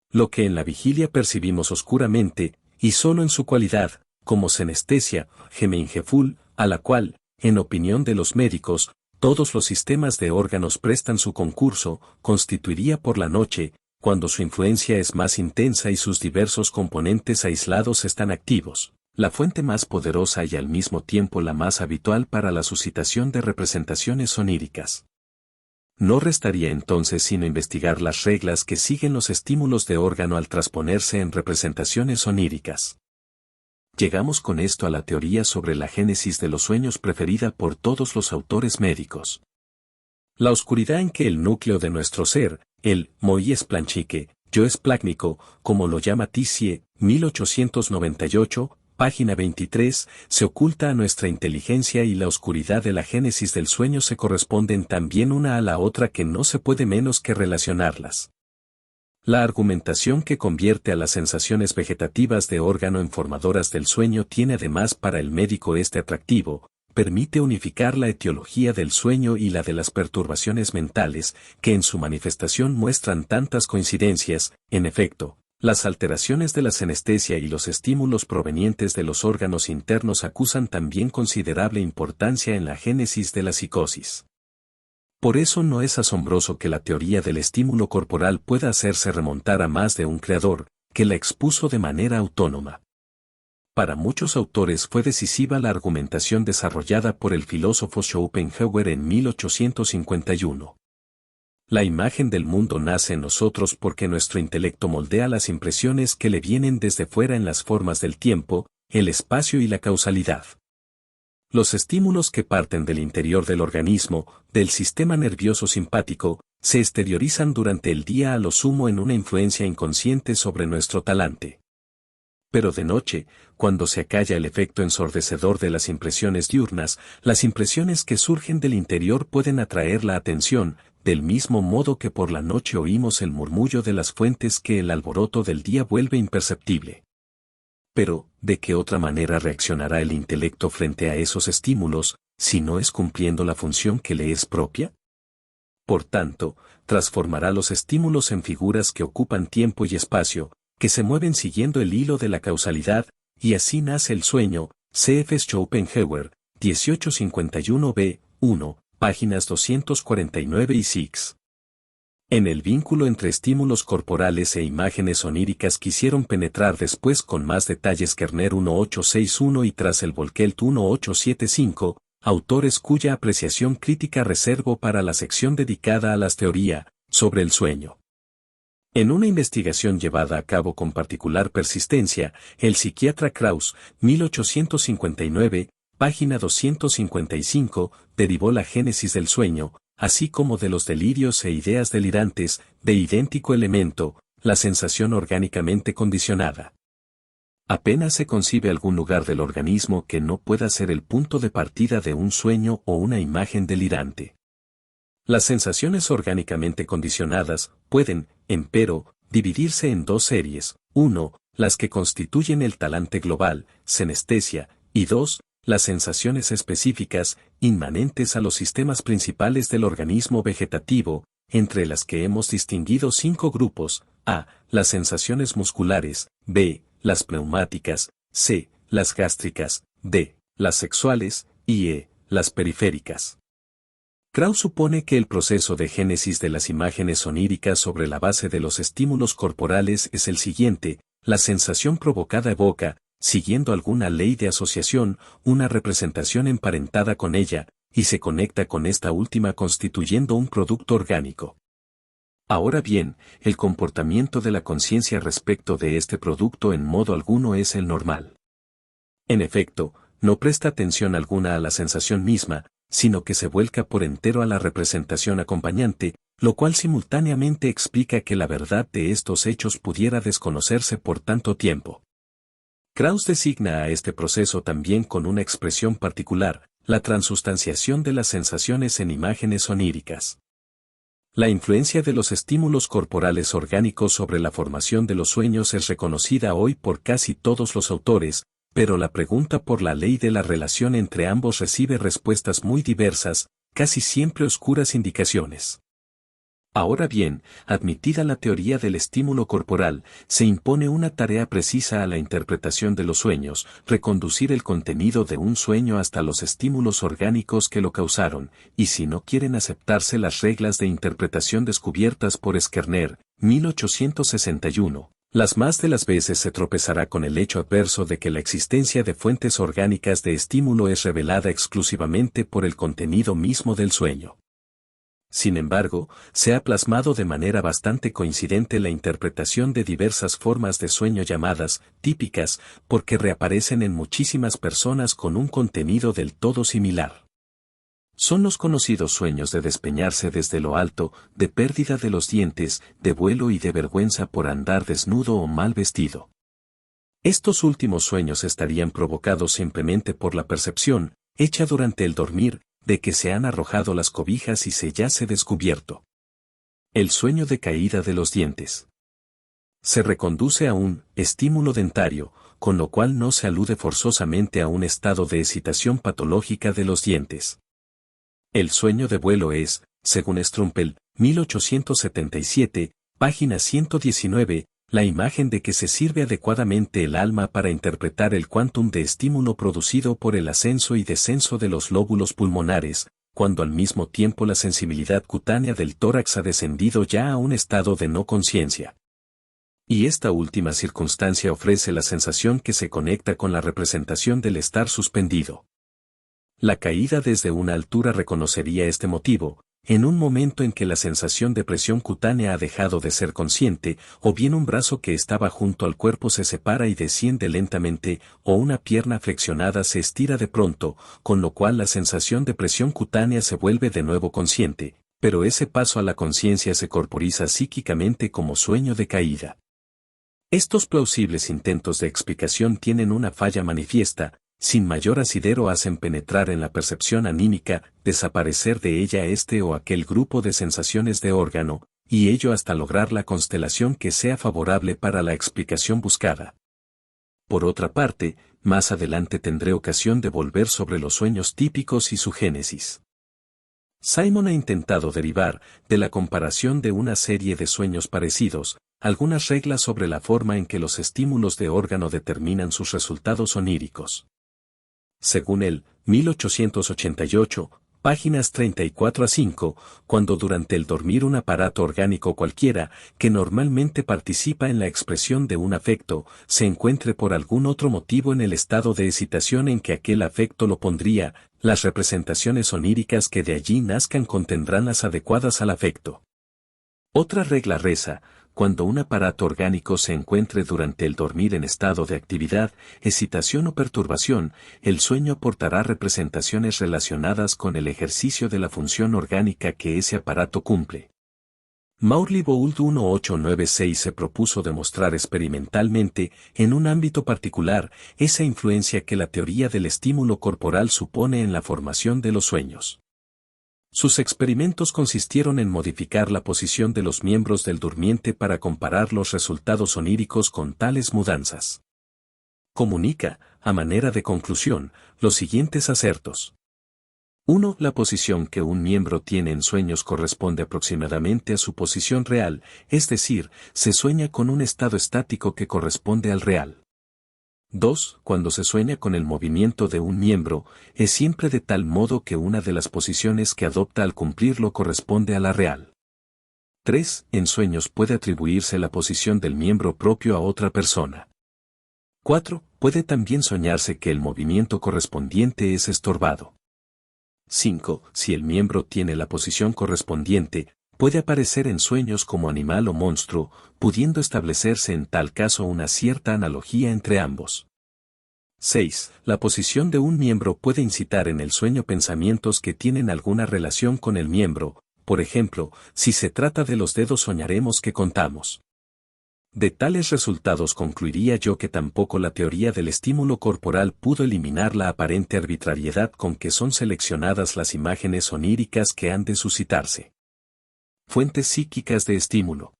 Lo que en la vigilia percibimos oscuramente, y solo en su cualidad, como senestesia, gemeingefühl, a la cual, en opinión de los médicos, todos los sistemas de órganos prestan su concurso, constituiría por la noche, cuando su influencia es más intensa y sus diversos componentes aislados están activos, la fuente más poderosa y al mismo tiempo la más habitual para la suscitación de representaciones oníricas. No restaría entonces sino investigar las reglas que siguen los estímulos de órgano al transponerse en representaciones oníricas. Llegamos con esto a la teoría sobre la génesis de los sueños preferida por todos los autores médicos. La oscuridad en que el núcleo de nuestro ser, el moi esplanchique, yo esplácnico, como lo llama Tissier, 1898, página 23, se oculta a nuestra inteligencia y la oscuridad de la génesis del sueño se corresponden tan bien una a la otra que no se puede menos que relacionarlas. La argumentación que convierte a las sensaciones vegetativas de órgano en formadoras del sueño tiene además para el médico este atractivo, permite unificar la etiología del sueño y la de las perturbaciones mentales, que en su manifestación muestran tantas coincidencias. En efecto, las alteraciones de la senestesia y los estímulos provenientes de los órganos internos acusan también considerable importancia en la génesis de la psicosis. Por eso no es asombroso que la teoría del estímulo corporal pueda hacerse remontar a más de un creador, que la expuso de manera autónoma. Para muchos autores fue decisiva la argumentación desarrollada por el filósofo Schopenhauer en 1851. La imagen del mundo nace en nosotros porque nuestro intelecto moldea las impresiones que le vienen desde fuera en las formas del tiempo, el espacio y la causalidad. Los estímulos que parten del interior del organismo, del sistema nervioso simpático, se exteriorizan durante el día a lo sumo en una influencia inconsciente sobre nuestro talante. Pero de noche, cuando se acalla el efecto ensordecedor de las impresiones diurnas, las impresiones que surgen del interior pueden atraer la atención, del mismo modo que por la noche oímos el murmullo de las fuentes que el alboroto del día vuelve imperceptible. Pero, ¿de qué otra manera reaccionará el intelecto frente a esos estímulos, si no es cumpliendo la función que le es propia? Por tanto, transformará los estímulos en figuras que ocupan tiempo y espacio, que se mueven siguiendo el hilo de la causalidad, y así nace el sueño. C.F. Schopenhauer, 1851b, 1, páginas 249 y 6. En el vínculo entre estímulos corporales e imágenes oníricas quisieron penetrar después con más detalles Kerner 1861 y tras el Volkelt 1875, autores cuya apreciación crítica reservo para la sección dedicada a las teoría sobre el sueño. En una investigación llevada a cabo con particular persistencia, el psiquiatra Krauss, 1859, página 255, derivó la génesis del sueño, así como de los delirios e ideas delirantes, de idéntico elemento, la sensación orgánicamente condicionada. Apenas se concibe algún lugar del organismo que no pueda ser el punto de partida de un sueño o una imagen delirante. Las sensaciones orgánicamente condicionadas pueden, empero, dividirse en dos series: 1, las que constituyen el talante global, senestesia, y 2, las sensaciones específicas, inmanentes a los sistemas principales del organismo vegetativo, entre las que hemos distinguido 5 grupos: a, las sensaciones musculares; b, las pneumáticas; c, las gástricas; d, las sexuales; y e, las periféricas. Krauss supone que el proceso de génesis de las imágenes oníricas sobre la base de los estímulos corporales es el siguiente: la sensación provocada evoca, siguiendo alguna ley de asociación, una representación emparentada con ella, y se conecta con esta última constituyendo un producto orgánico. Ahora bien, el comportamiento de la conciencia respecto de este producto en modo alguno es el normal. En efecto, no presta atención alguna a la sensación misma, sino que se vuelca por entero a la representación acompañante, lo cual simultáneamente explica que la verdad de estos hechos pudiera desconocerse por tanto tiempo. Krauss designa a este proceso también con una expresión particular: la transustanciación de las sensaciones en imágenes oníricas. La influencia de los estímulos corporales orgánicos sobre la formación de los sueños es reconocida hoy por casi todos los autores, pero la pregunta por la ley de la relación entre ambos recibe respuestas muy diversas, casi siempre oscuras indicaciones. Ahora bien, admitida la teoría del estímulo corporal, se impone una tarea precisa a la interpretación de los sueños, reconducir el contenido de un sueño hasta los estímulos orgánicos que lo causaron, y si no quieren aceptarse las reglas de interpretación descubiertas por Skerner, 1861, las más de las veces se tropezará con el hecho adverso de que la existencia de fuentes orgánicas de estímulo es revelada exclusivamente por el contenido mismo del sueño. Sin embargo, se ha plasmado de manera bastante coincidente la interpretación de diversas formas de sueño llamadas típicas, porque reaparecen en muchísimas personas con un contenido del todo similar. Son los conocidos sueños de despeñarse desde lo alto, de pérdida de los dientes, de vuelo y de vergüenza por andar desnudo o mal vestido. Estos últimos sueños estarían provocados simplemente por la percepción, hecha durante el dormir, de que se han arrojado las cobijas y se yace descubierto. El sueño de caída de los dientes. Se reconduce a un estímulo dentario, con lo cual no se alude forzosamente a un estado de excitación patológica de los dientes. El sueño de vuelo es, según Strumpel, 1877, página 119, la imagen de que se sirve adecuadamente el alma para interpretar el quantum de estímulo producido por el ascenso y descenso de los lóbulos pulmonares, cuando al mismo tiempo la sensibilidad cutánea del tórax ha descendido ya a un estado de no conciencia. Y esta última circunstancia ofrece la sensación que se conecta con la representación del estar suspendido. La caída desde una altura reconocería este motivo, en un momento en que la sensación de presión cutánea ha dejado de ser consciente, o bien un brazo que estaba junto al cuerpo se separa y desciende lentamente, o una pierna flexionada se estira de pronto, con lo cual la sensación de presión cutánea se vuelve de nuevo consciente, pero ese paso a la conciencia se corporiza psíquicamente como sueño de caída. Estos plausibles intentos de explicación tienen una falla manifiesta, sin mayor asidero hacen penetrar en la percepción anímica, desaparecer de ella este o aquel grupo de sensaciones de órgano, y ello hasta lograr la constelación que sea favorable para la explicación buscada. Por otra parte, más adelante tendré ocasión de volver sobre los sueños típicos y su génesis. Simon ha intentado derivar, de la comparación de una serie de sueños parecidos, algunas reglas sobre la forma en que los estímulos de órgano determinan sus resultados oníricos. Según él, 1888, páginas 34 a 5, cuando durante el dormir un aparato orgánico cualquiera, que normalmente participa en la expresión de un afecto, se encuentre por algún otro motivo en el estado de excitación en que aquel afecto lo pondría, las representaciones oníricas que de allí nazcan contendrán las adecuadas al afecto. Otra regla reza: cuando un aparato orgánico se encuentre durante el dormir en estado de actividad, excitación o perturbación, el sueño aportará representaciones relacionadas con el ejercicio de la función orgánica que ese aparato cumple. Morley Bould 1896 se propuso demostrar experimentalmente, en un ámbito particular, esa influencia que la teoría del estímulo corporal supone en la formación de los sueños. Sus experimentos consistieron en modificar la posición de los miembros del durmiente para comparar los resultados oníricos con tales mudanzas. Comunica, a manera de conclusión, los siguientes acertos. 1. La posición que un miembro tiene en sueños corresponde aproximadamente a su posición real, es decir, se sueña con un estado estático que corresponde al real. 2. Cuando se sueña con el movimiento de un miembro, es siempre de tal modo que una de las posiciones que adopta al cumplirlo corresponde a la real. 3. En sueños puede atribuirse la posición del miembro propio a otra persona. 4. Puede también soñarse que el movimiento correspondiente es estorbado. 5. Si el miembro tiene la posición correspondiente, puede aparecer en sueños como animal o monstruo, pudiendo establecerse en tal caso una cierta analogía entre ambos. 6. La posición de un miembro puede incitar en el sueño pensamientos que tienen alguna relación con el miembro, por ejemplo, si se trata de los dedos soñaremos que contamos. De tales resultados concluiría yo que tampoco la teoría del estímulo corporal pudo eliminar la aparente arbitrariedad con que son seleccionadas las imágenes oníricas que han de suscitarse. Fuentes psíquicas de estímulo.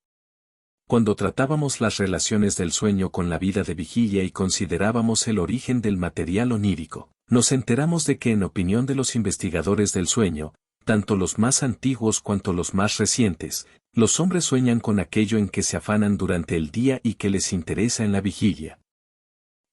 Cuando tratábamos las relaciones del sueño con la vida de vigilia y considerábamos el origen del material onírico, nos enteramos de que en opinión de los investigadores del sueño, tanto los más antiguos cuanto los más recientes, los hombres sueñan con aquello en que se afanan durante el día y que les interesa en la vigilia.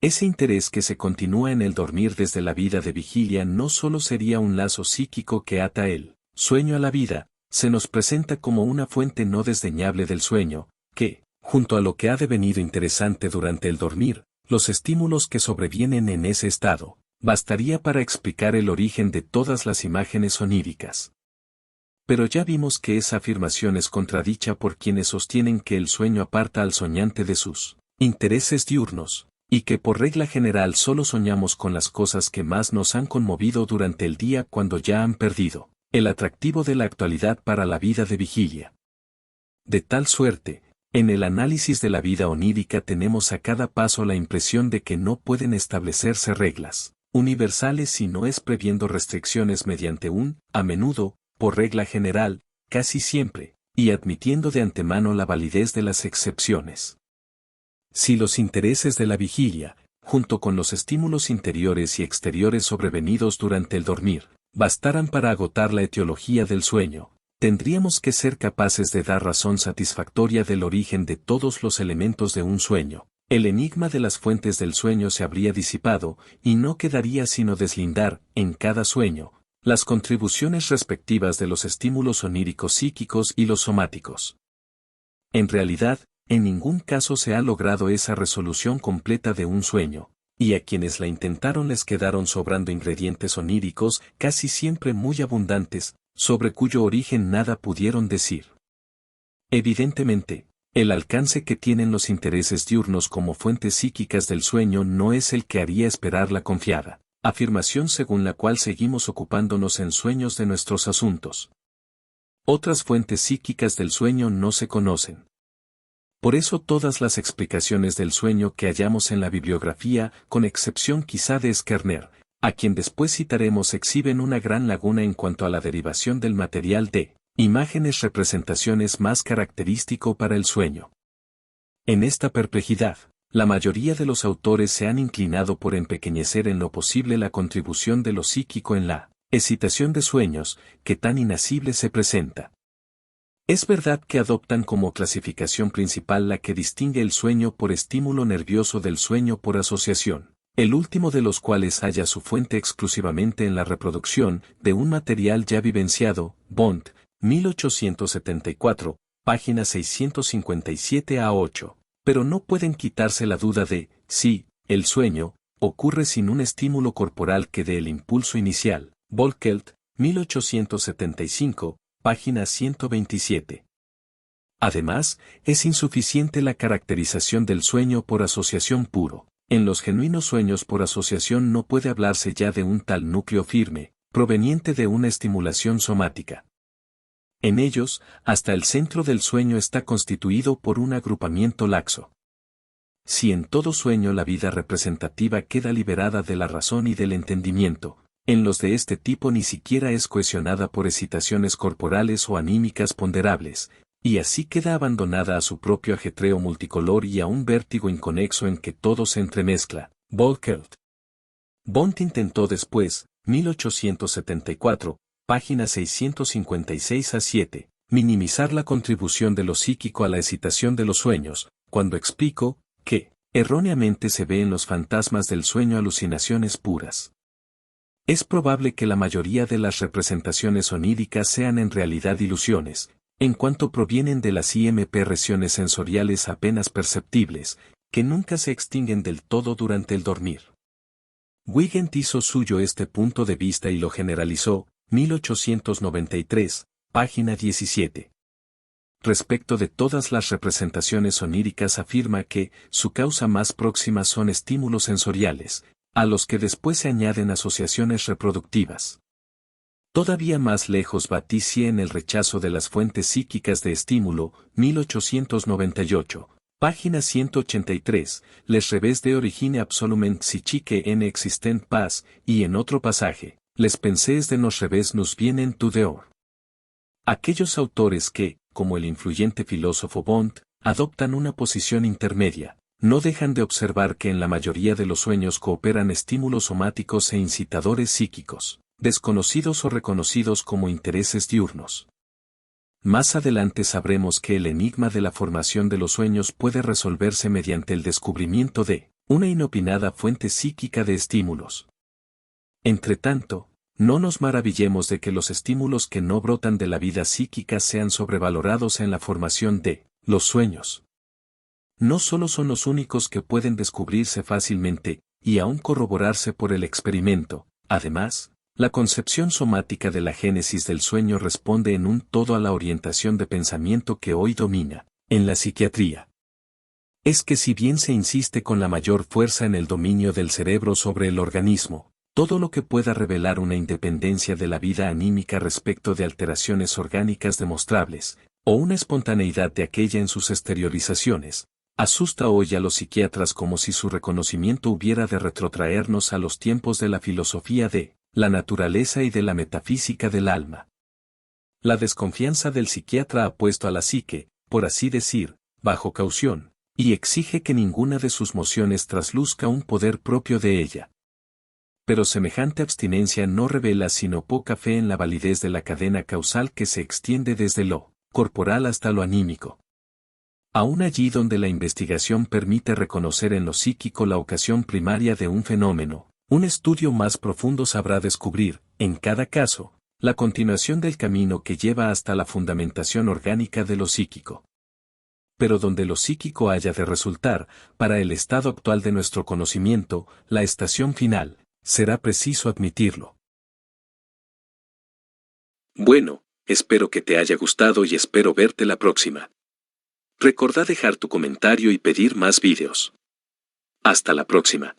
Ese interés que se continúa en el dormir desde la vida de vigilia no solo sería un lazo psíquico que ata el sueño a la vida, se nos presenta como una fuente no desdeñable del sueño, que, junto a lo que ha devenido interesante durante el dormir, los estímulos que sobrevienen en ese estado, bastaría para explicar el origen de todas las imágenes oníricas. Pero ya vimos que esa afirmación es contradicha por quienes sostienen que el sueño aparta al soñante de sus intereses diurnos, y que por regla general solo soñamos con las cosas que más nos han conmovido durante el día cuando ya han perdido el atractivo de la actualidad para la vida de vigilia. De tal suerte, en el análisis de la vida onírica tenemos a cada paso la impresión de que no pueden establecerse reglas universales si no es previendo restricciones mediante a menudo, por regla general, casi siempre, y admitiendo de antemano la validez de las excepciones. Si los intereses de la vigilia, junto con los estímulos interiores y exteriores sobrevenidos durante el dormir, bastaran para agotar la etiología del sueño, tendríamos que ser capaces de dar razón satisfactoria del origen de todos los elementos de un sueño. El enigma de las fuentes del sueño se habría disipado, y no quedaría sino deslindar, en cada sueño, las contribuciones respectivas de los estímulos oníricos psíquicos y los somáticos. En realidad, en ningún caso se ha logrado esa resolución completa de un sueño, y a quienes la intentaron les quedaron sobrando ingredientes oníricos casi siempre muy abundantes, sobre cuyo origen nada pudieron decir. Evidentemente, el alcance que tienen los intereses diurnos como fuentes psíquicas del sueño no es el que haría esperar la confiada afirmación según la cual seguimos ocupándonos en sueños de nuestros asuntos. Otras fuentes psíquicas del sueño no se conocen. Por eso todas las explicaciones del sueño que hallamos en la bibliografía, con excepción quizá de Skerner, a quien después citaremos, exhiben una gran laguna en cuanto a la derivación del material de imágenes representaciones más característico para el sueño. En esta perplejidad, la mayoría de los autores se han inclinado por empequeñecer en lo posible la contribución de lo psíquico en la excitación de sueños, que tan inacible se presenta. Es verdad que adoptan como clasificación principal la que distingue el sueño por estímulo nervioso del sueño por asociación, el último de los cuales halla su fuente exclusivamente en la reproducción de un material ya vivenciado, Bond, 1874, páginas 657 a 8. Pero no pueden quitarse la duda de, si, el sueño, ocurre sin un estímulo corporal que dé el impulso inicial. Volkelt, 1875, página 127. Además, es insuficiente la caracterización del sueño por asociación puro. En los genuinos sueños por asociación no puede hablarse ya de un tal núcleo firme, proveniente de una estimulación somática. En ellos, hasta el centro del sueño está constituido por un agrupamiento laxo. Si en todo sueño la vida representativa queda liberada de la razón y del entendimiento, en los de este tipo ni siquiera es cohesionada por excitaciones corporales o anímicas ponderables, y así queda abandonada a su propio ajetreo multicolor y a un vértigo inconexo en que todo se entremezcla. Volkelt. Bond intentó después, 1874, páginas 656 a 7, minimizar la contribución de lo psíquico a la excitación de los sueños, cuando explico que, erróneamente se ve en los fantasmas del sueño alucinaciones puras. Es probable que la mayoría de las representaciones oníricas sean en realidad ilusiones, en cuanto provienen de las impresiones sensoriales apenas perceptibles, que nunca se extinguen del todo durante el dormir. Wigand hizo suyo este punto de vista y lo generalizó, 1893, página 17. Respecto de todas las representaciones oníricas afirma que su causa más próxima son estímulos sensoriales, a los que después se añaden asociaciones reproductivas. Todavía más lejos va Tissier en el rechazo de las fuentes psíquicas de estímulo, 1898, página 183, les revés de origine absolument psychique en existent pas, y en otro pasaje, les pensées de nos revés nous vienen tout dehors. Aquellos autores que, como el influyente filósofo Bond, adoptan una posición intermedia, no dejan de observar que en la mayoría de los sueños cooperan estímulos somáticos e incitadores psíquicos. desconocidos o reconocidos como intereses diurnos. Más adelante sabremos que el enigma de la formación de los sueños puede resolverse mediante el descubrimiento de una inopinada fuente psíquica de estímulos. Entretanto, no nos maravillemos de que los estímulos que no brotan de la vida psíquica sean sobrevalorados en la formación de los sueños. No solo son los únicos que pueden descubrirse fácilmente, y aún corroborarse por el experimento, además, la concepción somática de la génesis del sueño responde en un todo a la orientación de pensamiento que hoy domina en la psiquiatría. Es que si bien se insiste con la mayor fuerza en el dominio del cerebro sobre el organismo, todo lo que pueda revelar una independencia de la vida anímica respecto de alteraciones orgánicas demostrables, o una espontaneidad de aquella en sus exteriorizaciones, asusta hoy a los psiquiatras como si su reconocimiento hubiera de retrotraernos a los tiempos de la filosofía de la naturaleza y de la metafísica del alma. La desconfianza del psiquiatra ha puesto a la psique, por así decir, bajo caución, y exige que ninguna de sus mociones trasluzca un poder propio de ella. Pero semejante abstinencia no revela sino poca fe en la validez de la cadena causal que se extiende desde lo corporal hasta lo anímico. Aún allí donde la investigación permite reconocer en lo psíquico la ocasión primaria de un fenómeno, un estudio más profundo sabrá descubrir, en cada caso, la continuación del camino que lleva hasta la fundamentación orgánica de lo psíquico. Pero donde lo psíquico haya de resultar, para el estado actual de nuestro conocimiento, la estación final, será preciso admitirlo. Bueno, espero que te haya gustado y espero verte la próxima. Recordá dejar tu comentario y pedir más vídeos. Hasta la próxima.